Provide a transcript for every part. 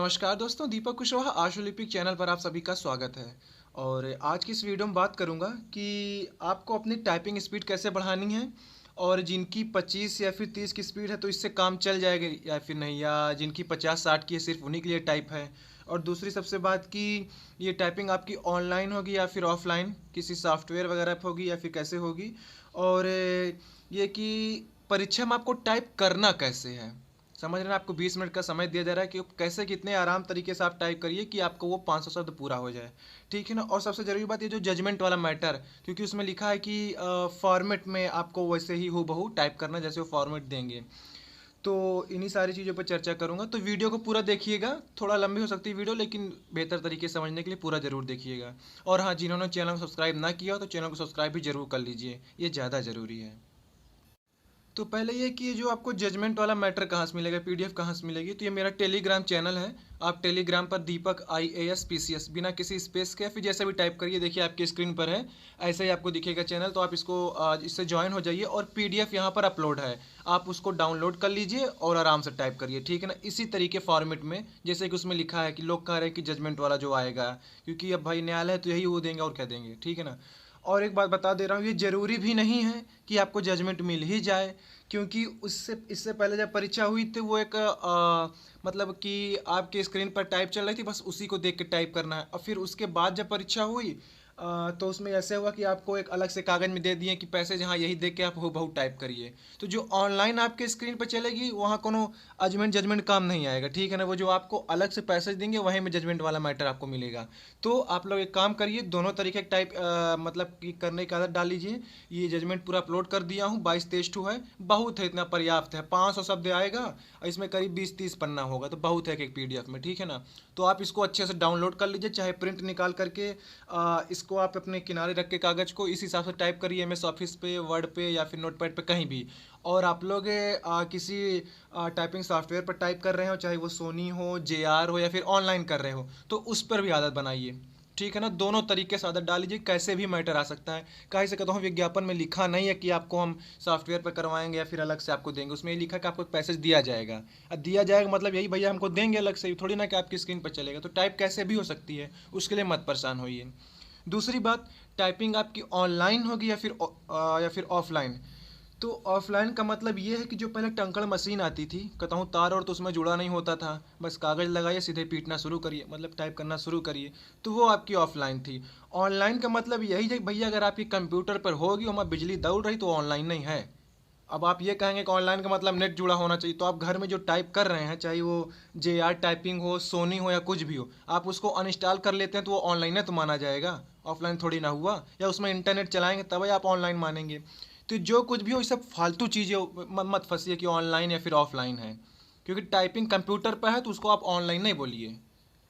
नमस्कार दोस्तों, दीपक कुशवाहा आशुलिपिक चैनल पर आप सभी का स्वागत है। और आज की इस वीडियो में बात करूंगा कि आपको अपनी टाइपिंग स्पीड कैसे बढ़ानी है और जिनकी 25 या फिर 30 की स्पीड है तो इससे काम चल जाएगा या फिर नहीं, या जिनकी 50-60 की है सिर्फ उन्हीं के लिए टाइप है। और दूसरी सबसे बात कि ये टाइपिंग आपकी ऑनलाइन होगी या फिर ऑफलाइन किसी सॉफ्टवेयर वगैरह पे होगी या फिर कैसे होगी। और ये कि परीक्षा में आपको टाइप करना कैसे है, समझ रहे हैं। आपको 20 मिनट का समय दिया जा रहा है कि कैसे कितने आराम तरीके से आप टाइप करिए कि आपको वो 500 शब्द पूरा हो जाए। ठीक है ना। और सबसे ज़रूरी बात ये जो जजमेंट वाला मैटर, क्योंकि उसमें लिखा है कि फॉर्मेट में आपको वैसे ही हूबहू टाइप करना जैसे वो फॉर्मेट देंगे। तो इन्हीं सारी चीज़ों पर चर्चा करूंगा, तो वीडियो को पूरा देखिएगा। थोड़ा लंबी हो सकती है वीडियो, लेकिन बेहतर तरीके से समझने के लिए पूरा जरूर देखिएगा। और हाँ, जिन्होंने चैनल को सब्सक्राइब ना किया हो तो चैनल को सब्सक्राइब भी जरूर कर लीजिए, ये ज़्यादा ज़रूरी है। तो पहले ये कि ये जो आपको जजमेंट वाला मैटर कहाँ से मिलेगा, पीडीएफ कहाँ से मिलेगी, तो ये मेरा टेलीग्राम चैनल है। आप टेलीग्राम पर दीपक IAS PCS बिना किसी स्पेस के फिर जैसे भी टाइप करिए, देखिए आपकी स्क्रीन पर है, ऐसे ही आपको दिखेगा चैनल। तो आप इसको इससे ज्वाइन हो जाइए और पीडीएफ यहाँ पर अपलोड है, आप उसको डाउनलोड कर लीजिए और आराम से टाइप करिए। ठीक है ना, इसी तरीके फॉर्मेट में जैसे कि उसमें लिखा है कि लोग कह रहे हैं कि जजमेंट वाला जो आएगा, क्योंकि अब भाई न्यायालय है तो यही वो देंगे और क्या देंगे। ठीक है ना। और एक बात बता दे रहा हूँ, ये ज़रूरी भी नहीं है कि आपको जजमेंट मिल ही जाए, क्योंकि उससे इससे पहले जब परीक्षा हुई थी वो एक मतलब कि आपके स्क्रीन पर टाइप चल रही थी, बस उसी को देख के टाइप करना है। और फिर उसके बाद जब परीक्षा हुई तो उसमें ऐसे हुआ कि आपको एक अलग से कागज़ में दे दिए कि पैसेज हाँ यही देख के आप हूबहू टाइप करिए। तो जो ऑनलाइन आपके स्क्रीन पर चलेगी वहाँ कोनो अजमेंट जजमेंट काम नहीं आएगा। ठीक है ना। वो जो आपको अलग से पैसेज देंगे वहीं में जजमेंट वाला मैटर आपको मिलेगा। तो आप लोग एक काम करिए, दोनों तरीके टाइप मतलब कि करने की आदत डाल लीजिए। ये जजमेंट पूरा अपलोड कर दिया हूँ, 22-23 है, बहुत है, इतना पर्याप्त है। 500 शब्द आएगा और इसमें करीब 20-30 पन्ना होगा, तो बहुत है एक पीडीएफ में। ठीक है ना। तो आप इसको अच्छे से डाउनलोड कर लीजिए, चाहे प्रिंट निकाल करके इसको आप अपने किनारे रख के कागज़ को इस हिसाब से टाइप करिए, MS ऑफिस पे, वर्ड पे या फिर नोटपैड पे कहीं भी। और आप लोग किसी टाइपिंग सॉफ्टवेयर पर टाइप कर रहे हो, चाहे वो सोनी हो, JR हो या फिर ऑनलाइन कर रहे हो, तो उस पर भी आदत बनाइए। ठीक है ना। दोनों तरीके से आदत डाल लीजिए, कैसे भी मैटर आ सकता है। काहे से कहता हूँ, विज्ञापन में लिखा नहीं है कि आपको हम सॉफ्टवेयर पर करवाएंगे या फिर अलग से आपको देंगे। उसमें ये लिखा है कि आपको एक पैसेज दिया जाएगा। अब दिया जाएगा मतलब यही भैया हमको देंगे अलग से, थोड़ी ना कि आपकी स्क्रीन पर चलेगा। तो टाइप कैसे भी हो सकती है, उसके लिए मत परेशान होइए। दूसरी बात, टाइपिंग आपकी ऑनलाइन होगी या फिर ऑफलाइन। तो ऑफलाइन का मतलब ये है कि जो पहले टंकड़ मशीन आती थी, कहता हूँ तार और तो उसमें जुड़ा नहीं होता था, बस कागज़ लगाइए सीधे पीटना शुरू करिए, मतलब टाइप करना शुरू करिए, तो वो आपकी ऑफलाइन थी। ऑनलाइन का मतलब यही है कि भैया अगर आपकी कंप्यूटर पर होगी और वहाँ बिजली दौड़ रही तो ऑनलाइन नहीं है। अब आप ये कहेंगे कि ऑनलाइन का मतलब नेट जुड़ा होना चाहिए, तो आप घर में जो टाइप कर रहे हैं, चाहे वो JR टाइपिंग हो, सोनी हो या कुछ भी हो, आप उसको अनइंस्टॉल कर लेते हैं तो वो ऑनलाइन है तो माना जाएगा, ऑफलाइन थोड़ी ना हुआ। या उसमें इंटरनेट चलाएंगे तभी आप ऑनलाइन मानेंगे। तो जो कुछ भी हो, ये सब फालतू चीज़ें मत फंसिए कि ऑनलाइन या फिर ऑफलाइन है, क्योंकि टाइपिंग कंप्यूटर पर है तो उसको आप ऑनलाइन नहीं बोलिए।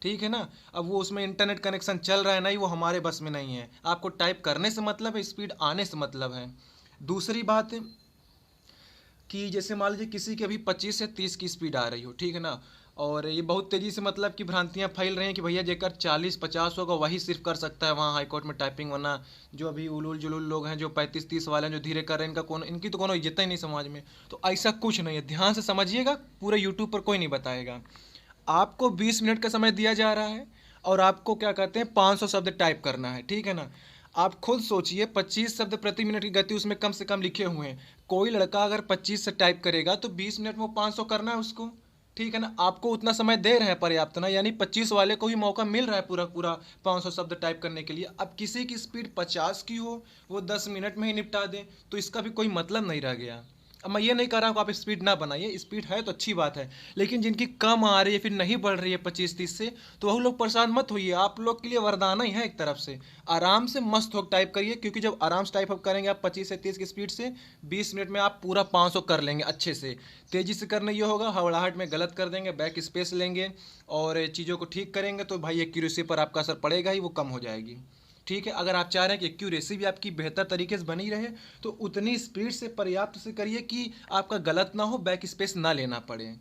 ठीक है ना। अब वो उसमें इंटरनेट कनेक्शन चल रहा है नहीं, वो हमारे बस में नहीं है। आपको टाइप करने से मतलब है, स्पीड आने से मतलब है। दूसरी बात कि जैसे मान लीजिए किसी की अभी 25 से 30 की स्पीड आ रही हो, ठीक है ना, और ये बहुत तेज़ी से मतलब कि भ्रांतियाँ फैल रही हैं कि भैया जेकर 40-50 होगा वही सिर्फ कर सकता है वहाँ हाईकोर्ट में टाइपिंग, वरना जो अभी उलूल जुलूल लोग हैं जो 35-30 वाले हैं जो धीरे कर रहे हैं, इनकी तो कोनो इज्जत ही नहीं समाज में। तो ऐसा कुछ नहीं है, ध्यान से समझिएगा, पूरे यूट्यूब पर कोई नहीं बताएगा। आपको 20 मिनट का समय दिया जा रहा है और आपको क्या कहते हैं 500 शब्द टाइप करना है। ठीक है ना। आप खुद सोचिए, 25 शब्द प्रति मिनट की गति उसमें कम से कम लिखे हुए हैं। कोई लड़का अगर 25 से टाइप करेगा तो 20 मिनट में वो 500 करना है उसको। ठीक है ना। आपको उतना समय दे रहे हैं पर्याप्त ना, यानी 25 वाले को भी मौका मिल रहा है पूरा पूरा 500 शब्द टाइप करने के लिए। अब किसी की स्पीड 50 की हो, वो 10 मिनट में ही निपटा दें, तो इसका भी कोई मतलब नहीं रह गया। अब मैं ये नहीं कह रहा हूँ कि आप स्पीड ना बनाइए, स्पीड है तो अच्छी बात है, लेकिन जिनकी कम आ रही है फिर नहीं बढ़ रही है 25-30 से, तो वह लोग परेशान मत होइए। आप लोग के लिए वरदाना ही है एक तरफ से। आराम से मस्त हो टाइप करिए, क्योंकि जब आराम से टाइप अप करेंगे आप 25 से 30 की स्पीड से, 20 मिनट में आप पूरा 500 कर लेंगे अच्छे से। तेज़ी से करना ये होगा, हड़बड़ाहट में गलत कर देंगे, बैक स्पेस लेंगे और चीज़ों को ठीक करेंगे तो भाई एक्यूरेसी पर आपका असर पड़ेगा ही, वो कम हो जाएगी। ठीक है। अगर आप चाह रहे हैं कि एक्यूरेसी भी आपकी बेहतर तरीके से बनी रहे, तो उतनी स्पीड से पर्याप्त से करिए कि आपका गलत ना हो, बैक स्पेस ना लेना पड़े।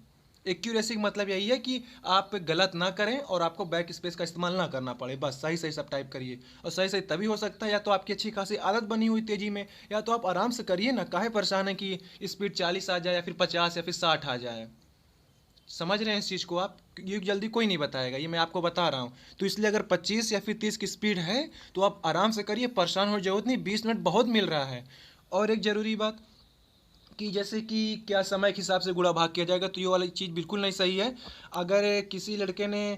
एक्यूरेसी का मतलब यही है कि आप गलत ना करें और आपको बैक स्पेस का इस्तेमाल ना करना पड़े, बस सही सही सब टाइप करिए। और सही सही तभी हो सकता है या तो आपकी अच्छी खासी आदत बनी हुई तेज़ी में, या तो आप आराम से करिए ना, काहे परेशान है कि स्पीड 40 आ जाए या फिर 50 या फिर 60 आ जाए। समझ रहे हैं इस चीज़ को आप? ये जल्दी कोई नहीं बताएगा, ये मैं आपको बता रहा हूँ। तो इसलिए अगर 25 या फिर 30 की स्पीड है तो आप आराम से करिए, परेशान होने की ज़रूरत नहीं, 20 मिनट बहुत मिल रहा है। और एक ज़रूरी बात कि जैसे कि क्या समय के हिसाब से गुणा भाग किया जाएगा, तो ये वाली चीज़ बिल्कुल नहीं सही है। अगर किसी लड़के ने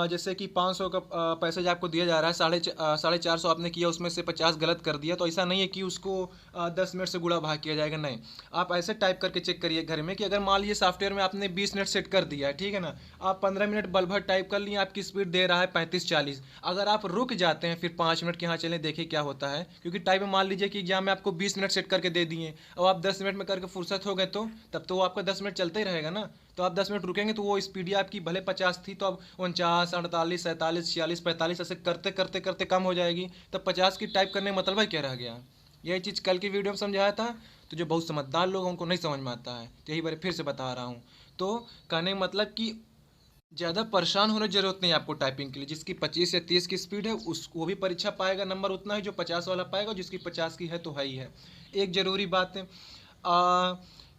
जैसे कि 500 का पैसेज आपको दिया जा रहा है, 450 आपने किया, उसमें से 50 गलत कर दिया, तो ऐसा नहीं है कि उसको 10 मिनट से गुणा भाग किया जाएगा, नहीं। आप ऐसे टाइप करके चेक करिए घर में कि अगर मान लीजिए सॉफ्टवेयर में आपने 20 मिनट सेट कर दिया है, ठीक है ना, आप 15 मिनट बल भर टाइप कर लिए, आपकी स्पीड दे रहा है 35-40। अगर आप रुक जाते हैं फिर 5 मिनट के, यहाँ चलें देखिए क्या होता है, क्योंकि टाइप में मान लीजिए कि एग्जाम में आपको 20 मिनट सेट करके दे दिए और आप 10 मिनट में करके फुर्सत हो गए, तो तब तो वो आपका 10 मिनट चलता ही रहेगा ना। तो आप 10 मिनट रुकेंगे तो वो स्पीड आपकी भले 50 थी, तो अब 49, 48, 47, 46, 45 ऐसे करते करते करते कम हो जाएगी। तब 50 की टाइप करने का मतलब है क्या रह गया? यही चीज़ कल की वीडियो में समझाया था, तो जो बहुत समझदार लोग हैं उनको नहीं समझ में आता है, तो यही बार फिर से बता रहा हूँ। तो कहने का मतलब कि ज़्यादा परेशान होने की ज़रूरत नहीं है आपको टाइपिंग के लिए। जिसकी 25 या 30 की स्पीड है उस वो भी परीक्षा पाएगा, नंबर उतना ही जो 50 वाला पाएगा, और जिसकी 50 की है तो है ही है। एक ज़रूरी बात है, आ,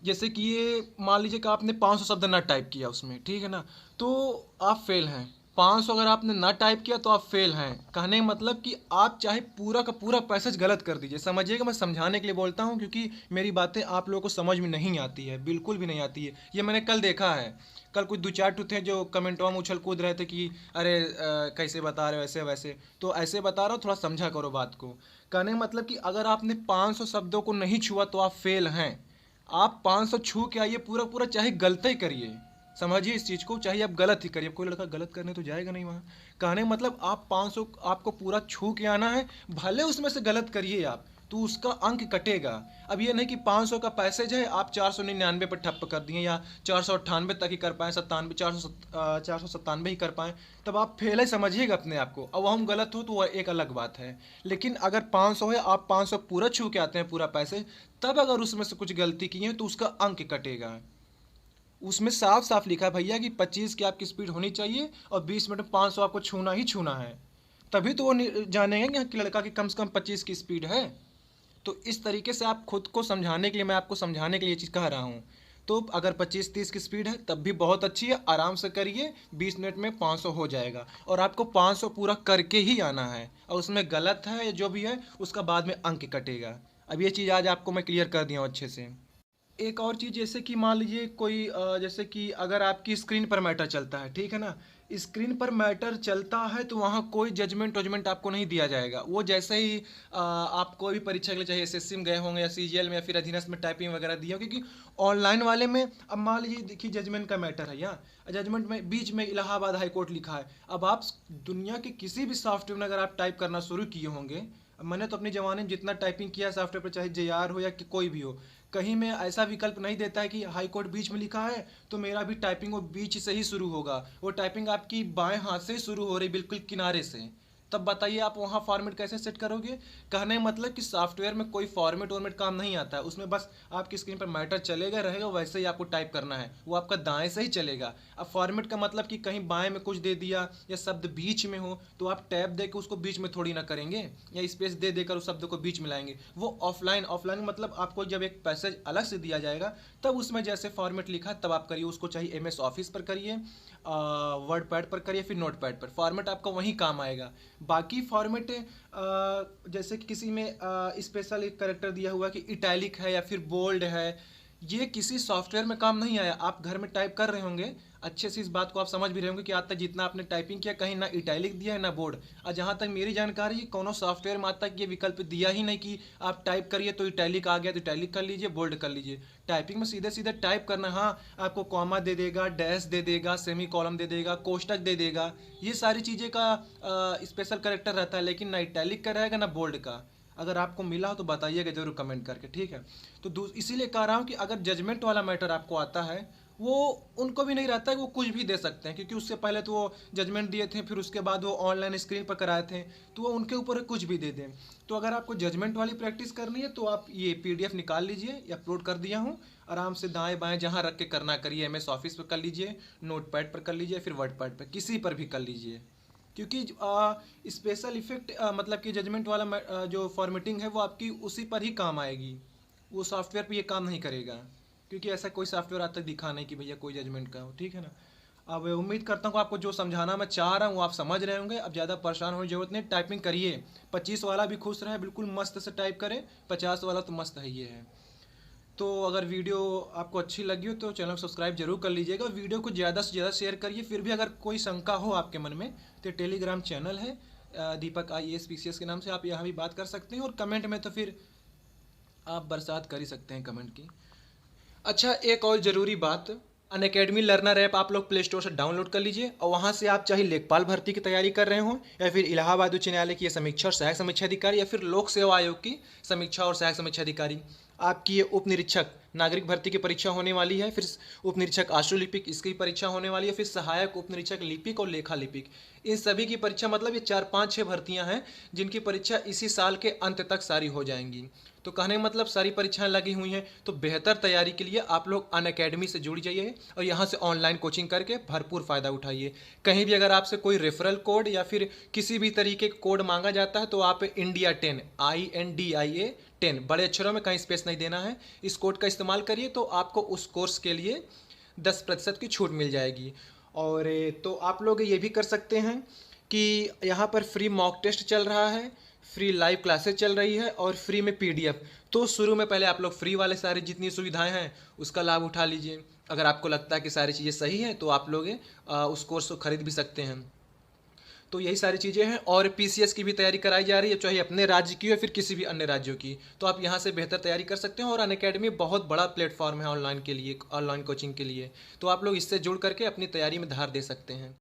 जैसे कि ये मान लीजिए कि आपने 500 शब्द ना टाइप किया उसमें, ठीक है ना, तो आप फेल हैं। 500 अगर आपने ना टाइप किया तो आप फेल हैं। कहने का मतलब कि आप चाहे पूरा का पूरा पैसेज गलत कर दीजिए, समझिएगा, मैं समझाने के लिए बोलता हूँ, क्योंकि मेरी बातें आप लोगों को समझ में नहीं आती है, बिल्कुल भी नहीं आती है। ये मैंने कल देखा है। कल कुछ दो चार ठो थे जो कमेंटों में उछल कूद रहे थे कि अरे कैसे बता रहे हो ऐसे वैसे, तो ऐसे बता रहा हूँ, थोड़ा समझा करो बात को। कहने का मतलब कि अगर आपने 500 शब्दों को नहीं छुआ तो आप फेल हैं। आप 500 छू के आइए पूरा पूरा, चाहे गलत ही करिए, समझिए इस चीज़ को, चाहे आप गलत ही करिए, कोई लड़का गलत करने तो जाएगा नहीं वहाँ। कहने का मतलब आप 500 आपको पूरा छू के आना है, भले उसमें से गलत करिए आप, तो उसका अंक कटेगा। अब ये नहीं कि 500 का पैसेज है आप 499 पर ठप्प कर दिए, या 498 तक ही कर पाएँ, 97, 497 ही कर पाएँ, तब आप फेल है, समझिएगा अपने आप को। अब हम गलत हो तो वह एक अलग बात है, लेकिन अगर 500 है, आप 500 पूरा छू के आते हैं पूरा पैसेज, तब अगर उसमें से कुछ गलती की है तो उसका अंक कटेगा। उसमें साफ साफ लिखा है भैया कि 25 की आपकी स्पीड होनी चाहिए और 20 मिनट में 500 आपको छूना ही छूना है, तभी तो वो जानेंगे कि लड़का की कम से कम 25 की स्पीड है। तो इस तरीके से आप खुद को समझाने के लिए, मैं आपको समझाने के लिए ये चीज़ कह रहा हूँ। तो अगर 25-30 की स्पीड है तब भी बहुत अच्छी है, आराम से करिए, 20 मिनट में 500 हो जाएगा, और आपको 500 पूरा करके ही आना है, और उसमें गलत है या जो भी है उसका बाद में अंक कटेगा। अब ये चीज़ आज आपको मैं क्लियर कर दिया हूँ अच्छे से। एक और चीज़, जैसे कि मान लीजिए कोई जैसे कि अगर आपकी स्क्रीन पर मैटर चलता है, ठीक है ना, स्क्रीन पर मैटर चलता है तो वहाँ कोई जजमेंट वजमेंट आपको नहीं दिया जाएगा। वो जैसे ही आप कोई भी परीक्षा के लिए, चाहे एसएससी में गए होंगे या सीजीएल में या फिर अधीनस्थ में टाइपिंग वगैरह दिया, क्योंकि ऑनलाइन वाले में अब मान लीजिए देखिए जजमेंट का मैटर है, यहाँ जजमेंट में बीच में इलाहाबाद हाई कोर्ट लिखा है। अब आप दुनिया के किसी भी सॉफ्टवेयर में अगर आप टाइप करना शुरू किए होंगे, मैंने तो अपने ज़माने में जितना टाइपिंग किया सॉफ्टवेयर पर, चाहे जेआर हो या कि कोई भी हो, कहीं में ऐसा विकल्प नहीं देता है कि हाई कोर्ट बीच में लिखा है तो मेरा भी टाइपिंग वो बीच से ही शुरू होगा। वो टाइपिंग आपकी बाएं हाथ से ही शुरू हो रही, बिल्कुल किनारे से। तब बताइए आप वहाँ फॉर्मेट कैसे सेट करोगे? कहने का मतलब कि सॉफ्टवेयर में कोई फॉर्मेट वॉर्मेट काम नहीं आता है, उसमें बस आपकी स्क्रीन पर मैटर चलेगा रहेगा, वैसे ही आपको टाइप करना है, वो आपका दाएं से ही चलेगा। अब फॉर्मेट का मतलब कि कहीं बाएं में कुछ दे दिया या शब्द बीच में हो तो आप टैब दे के उसको बीच में थोड़ी ना करेंगे, या स्पेस दे देकर उस शब्द को बीच में लाएंगे। वो ऑफलाइन, ऑफलाइन मतलब आपको जब एक पैसेज अलग से दिया जाएगा तब उसमें जैसे फॉर्मेट लिखा तब आप करिए उसको, चाहे एमएस ऑफिस पर करिए, वर्ड पैड पर करिए, फिर नोट पैड पर, फॉर्मेट आपका वहीं काम आएगा। बाकी फॉर्मेट जैसे कि किसी में स्पेशल एक करेक्टर दिया हुआ कि इटैलिक है या फिर बोल्ड है, ये किसी सॉफ्टवेयर में काम नहीं आया। आप घर में टाइप कर रहे होंगे, अच्छे से इस बात को आप समझ भी रहे होंगे कि आज तक जितना आपने टाइपिंग किया कहीं ना इटैलिक दिया है ना बोर्ड। और जहाँ तक मेरी जानकारी है कोनो सॉफ्टवेयर में आज तक ये विकल्प दिया ही नहीं कि आप टाइप करिए तो इटैलिक आ गया तो इटैलिक कर लीजिए, बोल्ड कर लीजिए। टाइपिंग में सीधे सीधे टाइप करना, हाँ आपको कॉमा दे देगा, डैश दे देगा, सेमी कॉलम दे देगा, कोष्टक दे देगा, ये सारी चीज़ें का स्पेशल करेक्टर रहता है, लेकिन ना इटैलिक का रहेगा ना बोल्ड का। अगर आपको मिला हो तो बताइएगा जरूर कमेंट करके, ठीक है। तो इसीलिए कह रहा हूँ कि अगर जजमेंट वाला मैटर आपको आता है, वो उनको भी नहीं रहता है कि वो कुछ भी दे सकते हैं, क्योंकि उससे पहले तो वो जजमेंट दिए थे, फिर उसके बाद वो ऑनलाइन स्क्रीन पर कराए थे, तो वो उनके ऊपर कुछ भी दे दें। तो अगर आपको जजमेंट वाली प्रैक्टिस करनी है तो आप ये पीडीएफ निकाल लीजिए, अपलोड कर दिया हूँ, आराम से दाएं बाएं जहाँ रख के करना करिए, एमएस ऑफिस पर कर लीजिए, नोट पैड पर कर लीजिए, फिर वर्ड पैड पर, किसी पर भी कर लीजिए। क्योंकि स्पेशल इफेक्ट मतलब कि जजमेंट वाला जो फॉर्मेटिंग है वो आपकी उसी पर ही काम आएगी, वो सॉफ्टवेयर पे ये काम नहीं करेगा। क्योंकि ऐसा कोई सॉफ्टवेयर आज तक दिखा नहीं कि भैया कोई जजमेंट का हो, ठीक है ना। अब उम्मीद करता हूँ आपको जो समझाना मैं चाह रहा हूँ आप समझ रहे होंगे। अब ज़्यादा परेशान होने की जरूरत नहीं, टाइपिंग करिए। 25 वाला भी खुश रहे, बिल्कुल मस्त से टाइप करें। 50 वाला तो मस्त है, ये है। तो अगर वीडियो आपको अच्छी लगी हो तो चैनल को सब्सक्राइब जरूर कर लीजिएगा। वीडियो को ज़्यादा से ज़्यादा शेयर करिए। फिर भी अगर कोई शंका हो आपके मन में तो टेलीग्राम चैनल है दीपक IAS PCS के नाम से, आप यहाँ भी बात कर सकते हैं। और कमेंट में तो फिर आप बरसात कर ही सकते हैं कमेंट की। अच्छा, एक और ज़रूरी बात, अनअकैडमी लर्नर ऐप आप लोग प्ले स्टोर से डाउनलोड कर लीजिए और वहाँ से आप चाहे लेखपाल भर्ती की तैयारी कर रहे हो या फिर इलाहाबाद उच्च न्यायालय की समीक्षा और सहायक समीक्षा अधिकारी या फिर लोक सेवा आयोग की समीक्षा और सहायक समीक्षा अधिकारी, आपकी ये उप निरीक्षक नागरिक भर्ती की परीक्षा होने वाली है, फिर उप निरीक्षक आशुलिपिक इसकी परीक्षा होने वाली है, फिर सहायक उप निरीक्षक लिपिक और लेखा लिपिक, इन सभी की परीक्षा, मतलब ये 4 5 6 भर्तियां हैं जिनकी परीक्षा इसी साल के अंत तक सारी हो जाएंगी। तो कहने का मतलब सारी परीक्षाएं लगी हुई हैं। तो बेहतर तैयारी के लिए आप लोग अनअकैडमी से जुड़ जाइए और यहाँ से ऑनलाइन कोचिंग करके भरपूर फ़ायदा उठाइए। कहीं भी अगर आपसे कोई रेफरल कोड या फिर किसी भी तरीके का कोड मांगा जाता है तो आप इंडिया 10 INDIA 10 बड़े अक्षरों में, कहीं स्पेस नहीं देना है, इस कोड का इस्तेमाल करिए तो आपको उस कोर्स के लिए 10% की छूट मिल जाएगी। और तो आप लोग ये भी कर सकते हैं कि यहाँ पर फ्री मॉक टेस्ट चल रहा है, फ्री लाइव क्लासेस चल रही है और फ्री में PDF। तो शुरू में पहले आप लोग फ्री वाले सारी जितनी सुविधाएं हैं उसका लाभ उठा लीजिए। अगर आपको लगता है कि सारी चीज़ें सही हैं तो आप लोग उस कोर्स को खरीद भी सकते हैं। तो यही सारी चीज़ें हैं। और PCS की भी तैयारी कराई जा रही है, चाहे अपने राज्य की हो या फिर किसी भी अन्य राज्यों की। तो आप यहाँ से बेहतर तैयारी कर सकते हैं। और अनअकैडमी बहुत बड़ा प्लेटफॉर्म है ऑनलाइन के लिए, ऑनलाइन कोचिंग के लिए। तो आप लोग इससे जुड़ करके अपनी तैयारी में धार दे सकते हैं।